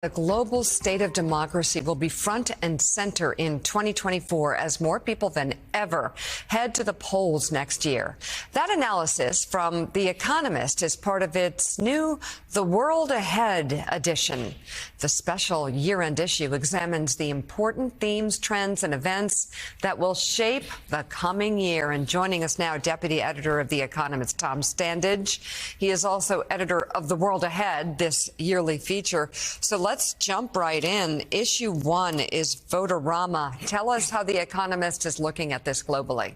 The global state of democracy will be front and center in 2024 as more people than ever head to the polls next year. That analysis from The Economist is part of its new The World Ahead edition. The special year-end issue examines the important themes, trends, and events that will shape the coming year. And joining us now, Deputy Editor of The Economist, Tom Standage. He is also editor of The World Ahead, this yearly feature. So let's jump right in. Issue 1 is Vote-A-Rama. Tell us how The Economist is looking at this globally.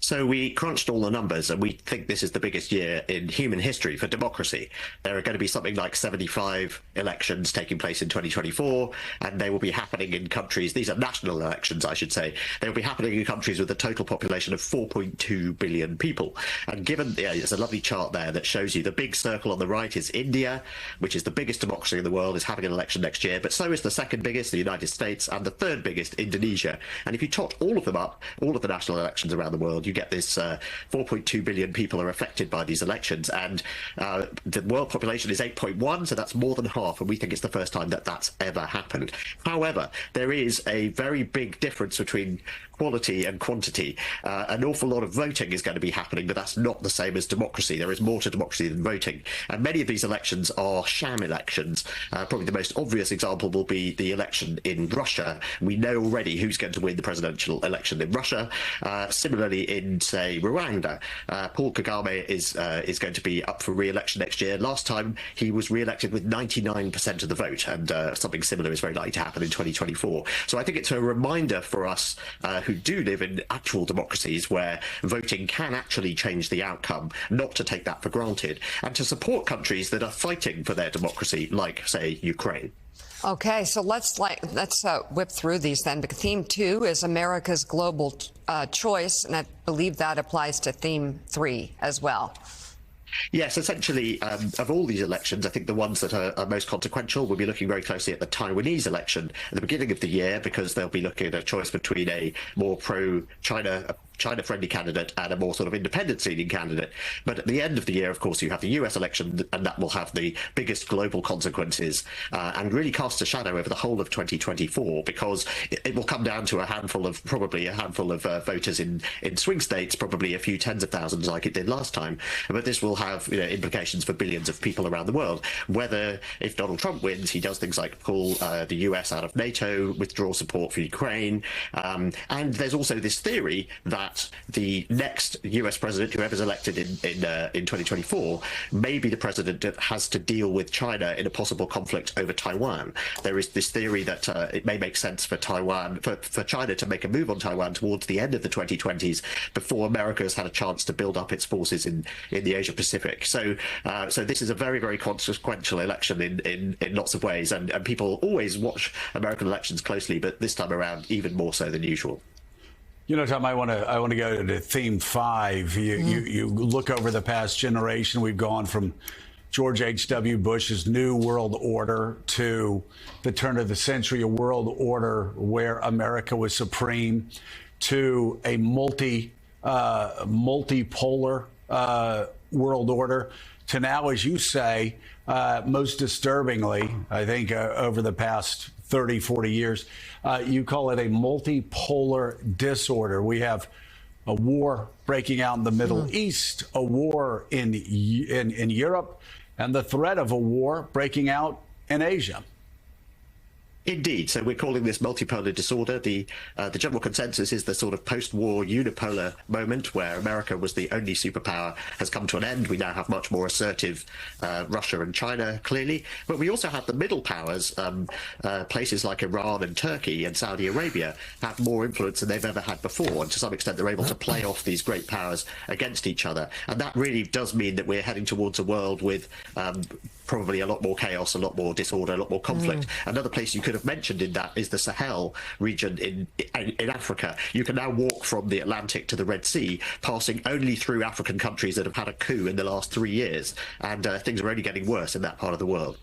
So we crunched all the numbers, and we think this is the biggest year in human history for democracy. There are going to be something like 75 elections taking place in 2024, and they will be happening in countries, these are national elections, I should say, they will be happening in countries with a total population of 4.2 billion people. And given, there's a lovely chart there that shows you the big circle on the right is India, which is the biggest democracy in the world, is having an election next year, but so is the second biggest, the United States, and the third biggest, Indonesia. And if you tot all of them up, all of the national elections around the world, you get this 4.2 billion people are affected by these elections, and the world population is 8.1, so that's more than half, and we think it's the first time that that's ever happened. However, there is a very big difference between quality and quantity. An awful lot of voting is going to be happening, but that's not the same as democracy. There is more to democracy than voting, and many of these elections are sham elections. Probably the most obvious example will be the election in Russia. We know already who's going to win the presidential election in Russia. Similarly, in say Rwanda, Paul Kagame is going to be up for re-election next year. Last time he was re-elected with 99% of the vote, and something similar is very likely to happen in 2024. So I think it's a reminder for us who do live in actual democracies where voting can actually change the outcome, not to take that for granted, and to support countries that are fighting for their democracy, like, say, Ukraine. Okay, so let's whip through these then. Theme 2 is America's global choice, and I believe that applies to theme 3 as well. Yes, essentially, of all these elections, I think the ones that are most consequential, we'll be looking very closely at the Taiwanese election at the beginning of the year, because they'll be looking at a choice between a more China-friendly candidate and a more sort of independence-leaning candidate. But at the end of the year, of course, you have the US election, and that will have the biggest global consequences and really cast a shadow over the whole of 2024, because it will come down to probably a handful of voters in swing states, probably a few tens of thousands like it did last time. But this will have implications for billions of people around the world. Whether, if Donald Trump wins, he does things like pull the US out of NATO, withdraw support for Ukraine. And there's also this theory that the next US president, whoever's elected in 2024, may be the president that has to deal with China in a possible conflict over Taiwan. There is this theory that it may make sense for China to make a move on Taiwan towards the end of the 2020s, before America has had a chance to build up its forces in the Asia Pacific. So this is a very, very consequential election in lots of ways, and people always watch American elections closely, but this time around even more so than usual. You know, Tom, I want to go to theme 5. You look over the past generation. We've gone from George H.W. Bush's New World Order to the turn of the century, a world order where America was supreme, to a multipolar world order, to now, as you say, most disturbingly, I think over the past 30, 40 years, you call it a multipolar disorder. We have a war breaking out in the Middle East, a war in Europe, and the threat of a war breaking out in Asia. Indeed. So we're calling this multipolar disorder. The general consensus is the sort of post-war unipolar moment where America was the only superpower has come to an end. We now have much more assertive Russia and China, clearly. But we also have the middle powers. Places like Iran and Turkey and Saudi Arabia have more influence than they've ever had before. And to some extent, they're able to play off these great powers against each other. And that really does mean that we're heading towards a world with probably a lot more chaos, a lot more disorder, a lot more conflict. Another place you could have mentioned in that is the Sahel region in Africa. You can now walk from the Atlantic to the Red Sea, passing only through African countries that have had a coup in the last 3 years, and things are only getting worse in that part of the world.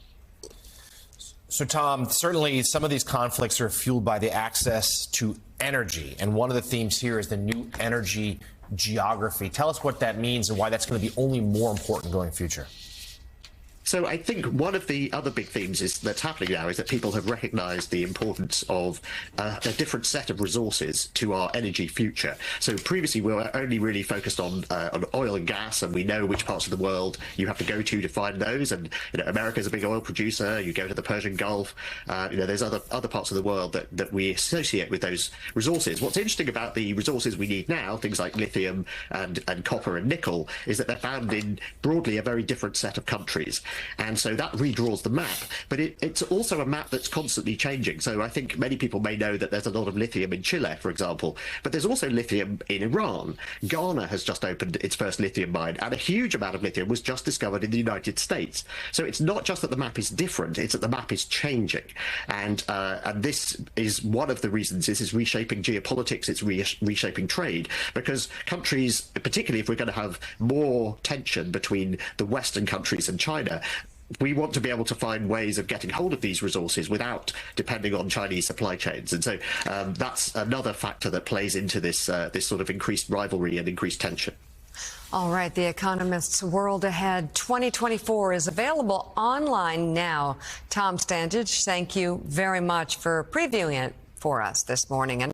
So, Tom, certainly some of these conflicts are fueled by the access to energy, and one of the themes here is the new energy geography. Tell us what that means and why that's going to be only more important going future. So I think one of the other big themes that's happening now is that people have recognized the importance of a different set of resources to our energy future. So previously we were only really focused on oil and gas, and we know which parts of the world you have to go to find those. And America's a big oil producer. You go to the Persian Gulf. There's other parts of the world that we associate with those resources. What's interesting about the resources we need now, things like lithium and copper and nickel, is that they're found in broadly a very different set of countries. And so that redraws the map, but it's also a map that's constantly changing. So I think many people may know that there's a lot of lithium in Chile, for example, but there's also lithium in Iran. Ghana has just opened its first lithium mine, and a huge amount of lithium was just discovered in the United States. So it's not just that the map is different, it's that the map is changing. And this is one of the reasons. This is reshaping geopolitics, it's reshaping trade, because countries, particularly if we're going to have more tension between the Western countries and China, we want to be able to find ways of getting hold of these resources without depending on Chinese supply chains. And so that's another factor that plays into this sort of increased rivalry and increased tension. All right, The Economist's World Ahead 2024 is available online now. Tom Standage, thank you very much for previewing it for us this morning.